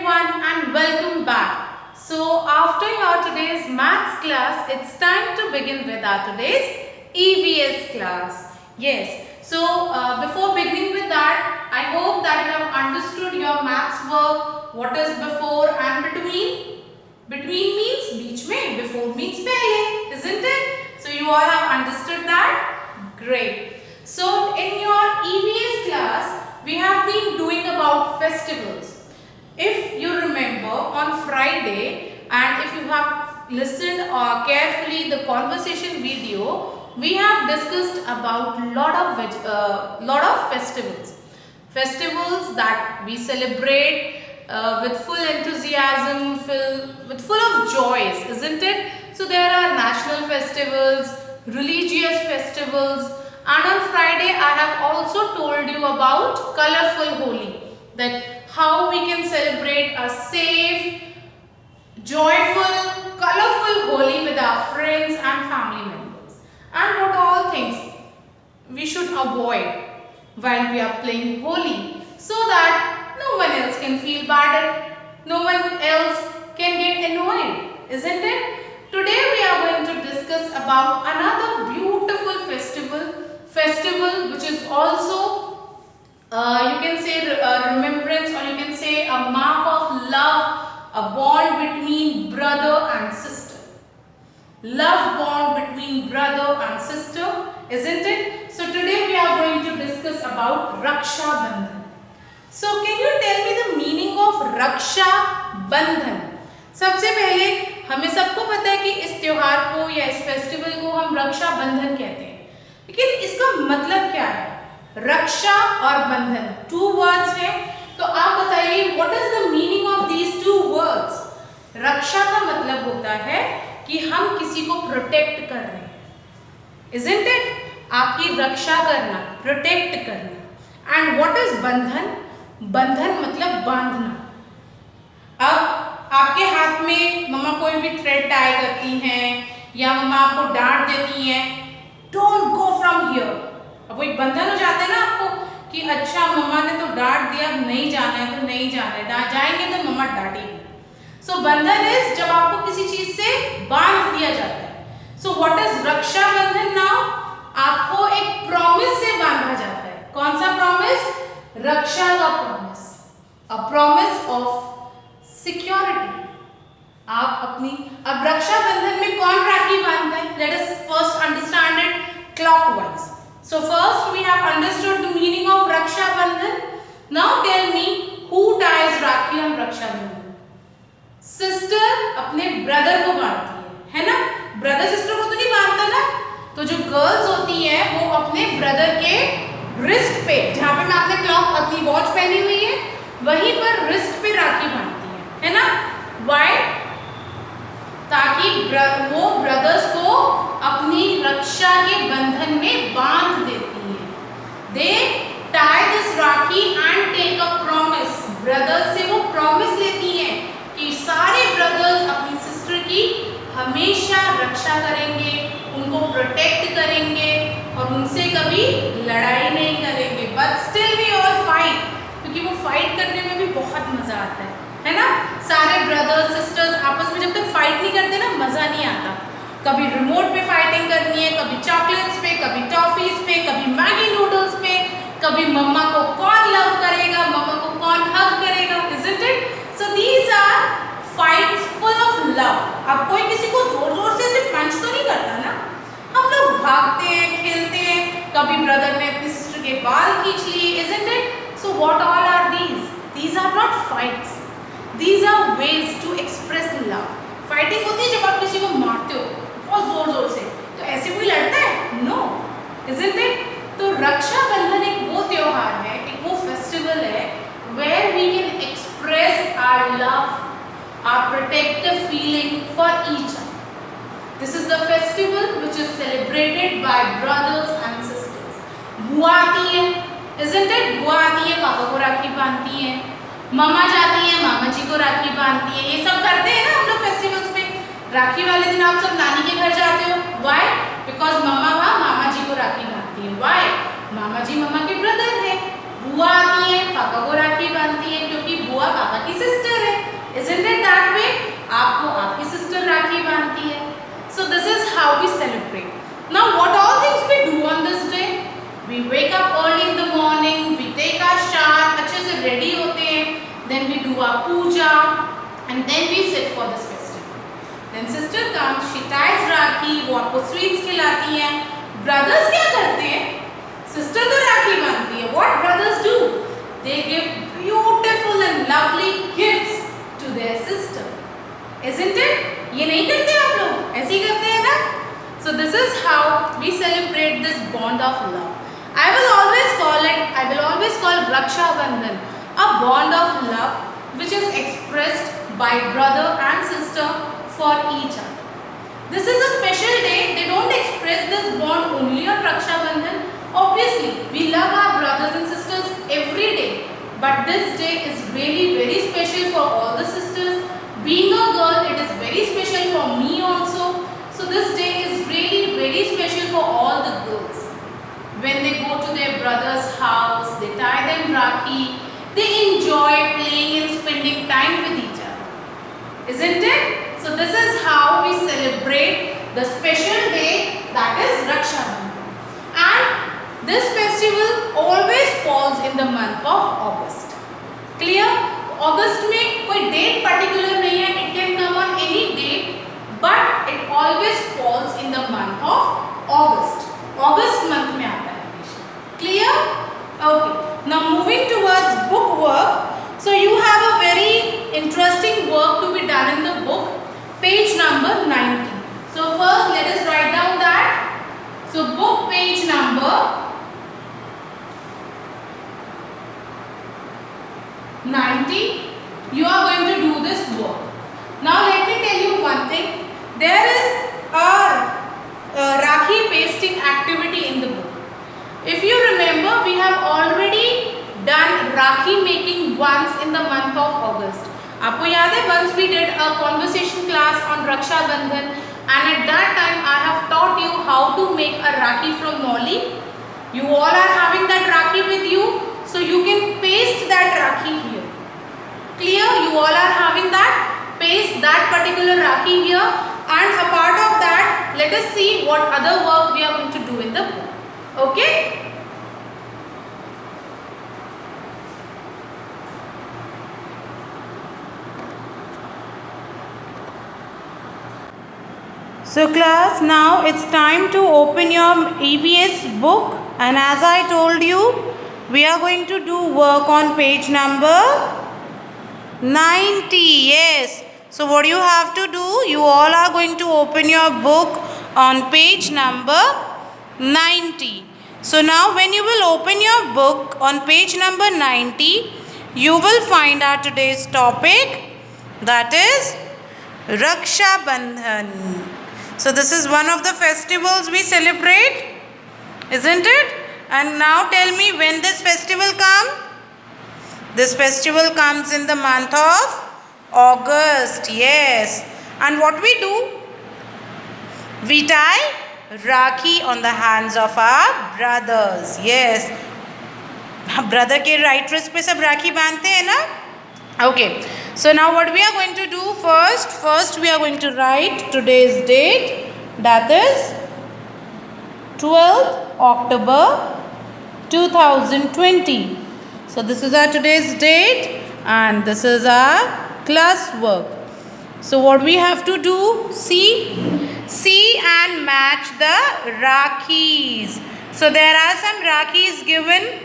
everyone and welcome back. So after your today's maths class, it's time to begin with our today's EVS class. Yes, so before beginning with that, I hope that you have understood your maths work, what is before and between. Between means बीच में, before means पहले, isn't it? So you all have understood that? Great. So in your EVS class, we have been doing about festivals. If you remember on Friday and if you have listened carefully the conversation video, we have discussed about lot of festivals. Festivals that we celebrate with full enthusiasm, with full of joys, isn't it? So there are national festivals, religious festivals, and on Friday I have also told you about colorful Holi, that how we can celebrate a safe, joyful, colorful Holi with our friends and family members, and what all things we should avoid while we are playing Holi, so that no one else can feel bad, no one else can get annoyed, isn't it? Today we are going to discuss about another beautiful festival which is also you can say a remembrance, or you can say a mark of love, a bond between brother and sister. Love bond between brother and sister, isn't it? So today we are going to discuss about Raksha Bandhan. So can you tell me the meaning of Raksha Bandhan? सबसे पहले हमें सबको पता है कि इस त्योहार को या इस फेस्टिवल को हम रक्षा बंधन कहते हैं, लेकिन इसका मतलब क्या है? रक्षा और बंधन टू वर्ड्स हैं, तो आप बताइए what is the meaning of these two words? रक्षा का मतलब होता है कि हम किसी को प्रोटेक्ट कर रहे हैं, इजंट इट? आपकी रक्षा करना, प्रोटेक्ट करना. एंड व्हाट इज बंधन? बंधन मतलब बांधना. अब आपके हाथ में मम्मा कोई भी थ्रेड टाई करती हैं या मम्मा आपको डांट देती हैं, डोंट गो फ्रॉम हियर. अब वो एक बंधन हो जाता है ना आपको कि अच्छा मम्मा ने तो डांट दिया, अब नहीं जाना है तो नहीं जाना है, जाएंगे तो मम्मा डांटेगी. सो बंधन इज जब आपको किसी चीज से बांध दिया जाता है. सो व्हाट इज रक्षा बंधन नाउ? आपको एक प्रॉमिस से बांधा जाता है. कौन सा प्रॉमिस? रक्षा का promise, a promise of security. आप अपनी, अब रक्षा बंधन में कौन राखी बांधता है? Let us first understand it clockwise. So first we have understood the meaning of Raksha Bandhan. Now tell me who ties Rakhi on Raksha Bandhan? Sister अपने brother को बांधती है ना? ब्रदर सिस्टर को तो नहीं बांधता ना. तो जो गर्ल्स होती हैं वो अपने ब्रदर के रिस्ट पे, जहाँ पे मैं आपने क्लॉक अपनी वॉच पहनी हुई है वहीं पर रिस्ट पे राखी बांधती है ना? Why? ताकि वो ब्रदर्स को अपनी रक्षा के बंधन में बांध देती हैं. They tie this rakhi and take a promise. Brothers से वो प्रॉमिस लेती हैं कि सारे ब्रदर्स अपनी सिस्टर की हमेशा रक्षा करेंगे, उनको प्रोटेक्ट करेंगे और उनसे कभी लड़ाई नहीं करेंगे. But still we all fight, क्योंकि वो फाइट करने में भी बहुत मजा आता है ना? सारे ब्रदर्स सिस्टर्स आपस में जब तक फाइट नहीं करते ना, मजा नहीं आता. कभी रिमोट पे फाइटिंग करनी है, कभी चॉकलेट्स पे, कभी टॉफीज पे, कभी मैगी नूडल्स पे, कभी मम्मा को कौन लव करेगा, मम्मा को कौन हग करेगा, isn't it? So these are fights full of love. अब कोई किसी को जोर जोर से ऐसे पंच तो नहीं करता ना. हम लोग भागते हैं, खेलते हैं. कभी ब्रदर ने अपनी सिस्टर के बाल खींच लिए, isn't it? So what all are these? These are not fights. These are ways to express love. Fighting होती है जब आप किसी को मारते हो बहुत जोर जोर से, तो ऐसे कोई लड़ता है? No, isn't it? तो रक्षा बंधन एक वो त्योहार है, एक वो फेस्टिवल है where we can express our love, our protective feeling for each other. This is the festival which is celebrated by brothers and sisters. बुआ आती है, isn't it? बुआ आती है, पापा को राखी बांधती है. मम्मा जाती है, मामा जी को राखी बांधती है. ये सब करते हैं ना हम लोग फेस्टिवल्स पे. राखी वाले दिन आप सब नानी के घर जाते हो. व्हाई? बिकॉज मम्मा वहाँ मामा जी को राखी बांधती है. व्हाई? मामा जी मम्मा के ब्रदर है. बुआ आती है, पापा को राखी बांधती है क्योंकि बुआ पापा की सिस्टर है. Isn't it that way? आपको आपकी sister राखी बांधती है. So this is how we celebrate. Now what all things we do on this day? We wake up early in the morning, we take our shower, अच्छे से ready होते हैं, then we do our puja, and then we sit for this festival. Then sister comes, she ties राखी, वो आपको sweets खिलाती हैं. Brothers क्या करते हैं? Sister तो राखी बांधती है. What brothers do? They give beautiful and lovely gifts to their sister. Isn't it? ये नहीं करते आप लोग? ऐसे ही करते हैं ना? So this is how we celebrate this bond of love. I will always call Raksha Bandhan a bond of love which is expressed by brother and sister for each other. This is a special day. They don't express this bond only on Raksha Bandhan. Obviously, we love our brothers and sisters every day. But this day is really very special for all the sisters. Being a girl, it is very special for me also. So this day is really very special for all the girls. When they go to their brother's house, they tie them rakhi, they enjoy playing and spending time with each other. Isn't it? So this is how we celebrate the special day that is Raksha Bandhan. And this festival always falls in the month of August. Clear? August में कोई date particular नहीं है. It can come on any date, but it always falls in the month of August. August month में आता है. Clear? Okay. Now moving towards book work. So you have a very interesting work to be done in the book. Page number 90. So first let us write down that. So book page number 90. You are going to do this work. Now let me tell you one thing. There is a rakhi pasting activity in the book. If you remember, we have already done rakhi making once in the month of August. आपको याद है? Once we did a conversation class on Raksha Bandhan, and at that time I have taught you how to make a rakhi from Noli. You all are having that rakhi with you, so you can paste that rakhi here. Clear? You all are having that. Paste that particular rakhi here, and a part of that, let us see what other work we are going to do in the book. Okay? So class, now it's time to open your EVS book, and as I told you, we are going to do work on page number 90. Yes. So what you have to do, you all are going to open your book on page number 90. So now when you will open your book on page number 90, you will find our today's topic, that is Raksha Bandhan. So this is one of the festivals we celebrate, isn't it? And now tell me when this festival comes. This festival comes in the month of August. Yes. And what we do? We tie rakhi on the hands of our brothers. Yes. Brother के right wrist पे सब राखी बांधते हैं ना? Okay. So now what we are going to do first we are going to write today's date, that is 12th October 2020. So this is our today's date and this is our class work. So what we have to do, see and match the rakhis. So there are some rakhis given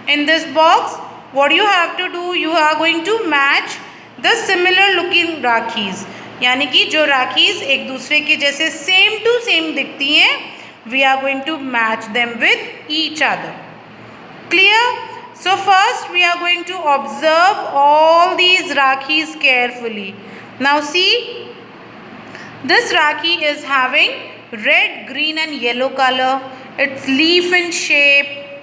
in this box. What you have to do, you are going to match the similar looking rakhis. यानी कि जो राखीज एक दूसरे के जैसे same to same दिखती हैं, we are going to match them with each other. Clear? So first we are going to observe all these rakhis carefully. Now see, this rakhi is having red, green and yellow color. It's leaf in shape,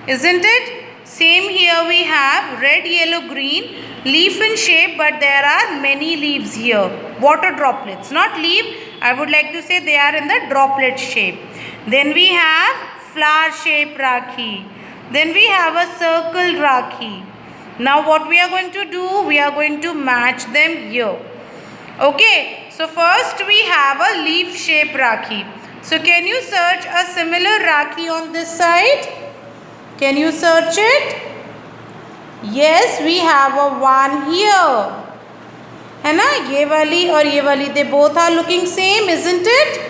isn't it? Same here we have red, yellow, green, leaf in shape, but there are many leaves here. Water droplets, not leaf. I would like to say they are in the droplet shape. Then we have flower shape rakhi. Then we have a circle rakhi. Now what we are going to do, we are going to match them here. Okay, so first we have a leaf shape Rakhi. So can you search a similar Rakhi on this side? Can you search it? Yes, we have a one here. है ना, ये वाली और ये वाली, they both are looking same, isn't it?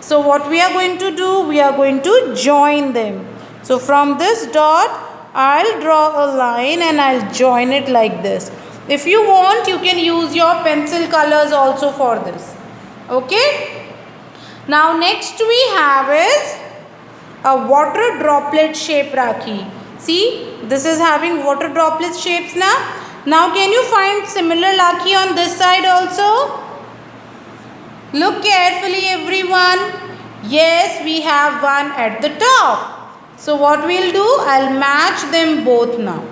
So what we are going to do, we are going to join them. So from this dot, I'll draw a line and I'll join it like this. If you want, you can use your pencil colors also for this. Okay? Now next we have is a water droplet shape Rakhi. See, this is having water droplet shapes now. Now can you find similar Rakhi on this side also? Look carefully everyone. Yes, we have one at the top. So what we'll do, I'll match them both now.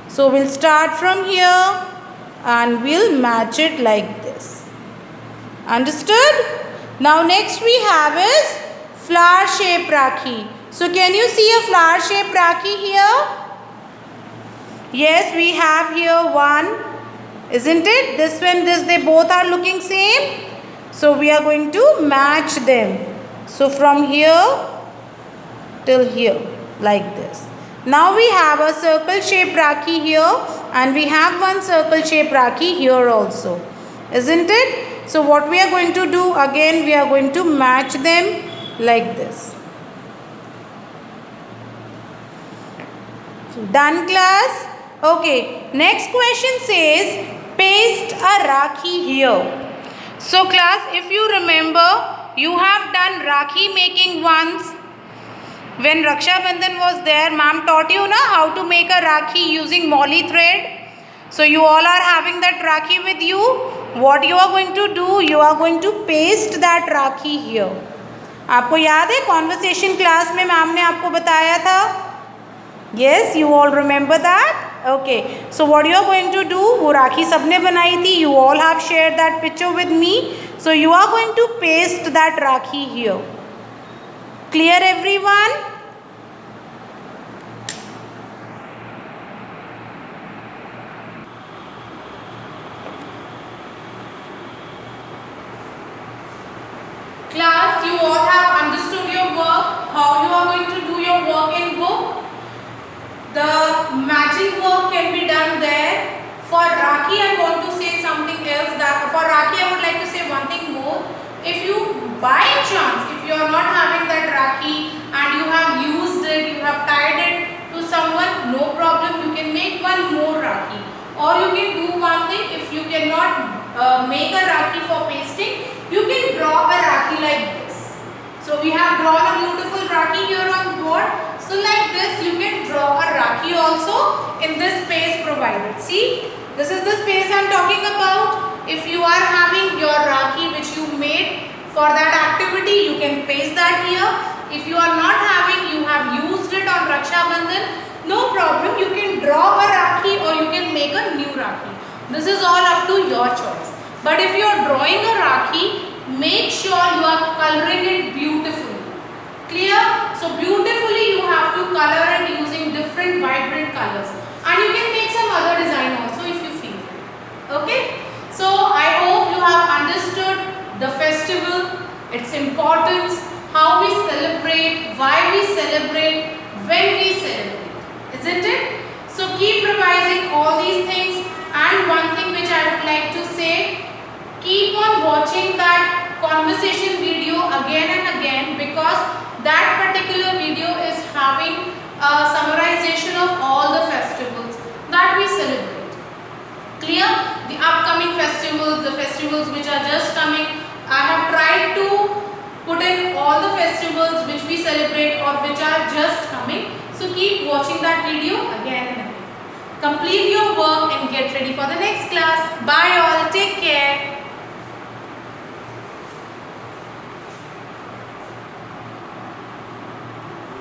So we'll start from here and we'll match it like this. Understood? Now next we have is flower shape Rakhi. So can you see a flower shape Rakhi here? Yes, we have here one. Isn't it? This one, this, they both are looking same. So we are going to match them. So from here till here like this. Now we have a circle shape Rakhi here and we have one circle shape Rakhi here also. Isn't it? So what we are going to do, again we are going to match them like this. Done class? Okay, next question says paste a Rakhi here. So class, if you remember, you have done Rakhi making once. When Raksha Bandhan was there, ma'am taught you na how to make a Rakhi using molly thread. So you all are having that Rakhi with you. What you are going to do, you are going to paste that Rakhi here. आपको याद है conversation class में ma'am ने आपको बताया था? Yes, you all remember that? Okay. So what you are going to do, वो राखी सबने बनाई थी. You all have shared that picture with me. So you are going to paste that Rakhi here. Clear everyone? Class, you all have understood your work, how you are going to do your work in book. The matching work can be done there. For Rakhi, I want to say something else. That for Rakhi, I would like to say one thing more. If you by chance, if you are not having that Rakhi and you have used it, you have tied it to someone, no problem. You can make one more Rakhi. Or you can do one thing. If you cannot make a Rakhi for pasting, you can draw a Rakhi like this. So we have drawn a beautiful Rakhi here on the board. So like this, you can draw a Rakhi also in this space provided. See, this is the space I am talking about. If you are having your Rakhi which you made for that activity, you can paste that here. If you are not having, you have used it on Raksha Bandhan, no problem. You can draw a Rakhi or you can make a new Rakhi. This is all up to your choice. But if you are drawing a Rakhi, make sure you are coloring it beautifully. Clear? So beautifully you have to color it using different vibrant colors. And you can make some other design also if you feel. Okay? So I hope you have understood the festival, its importance, how we celebrate, why we celebrate, when we celebrate. Isn't it? So keep revising all these things. And one thing which I would like to say, keep on watching that conversation video again and again, because that particular video is having a summarization of all the festivals that we celebrate. Clear? The upcoming festivals, the festivals which are just coming. I have tried to put in all the festivals which we celebrate or which are just coming. So keep watching that video again and again. Complete your work and get ready for the next class. Bye all. Take care.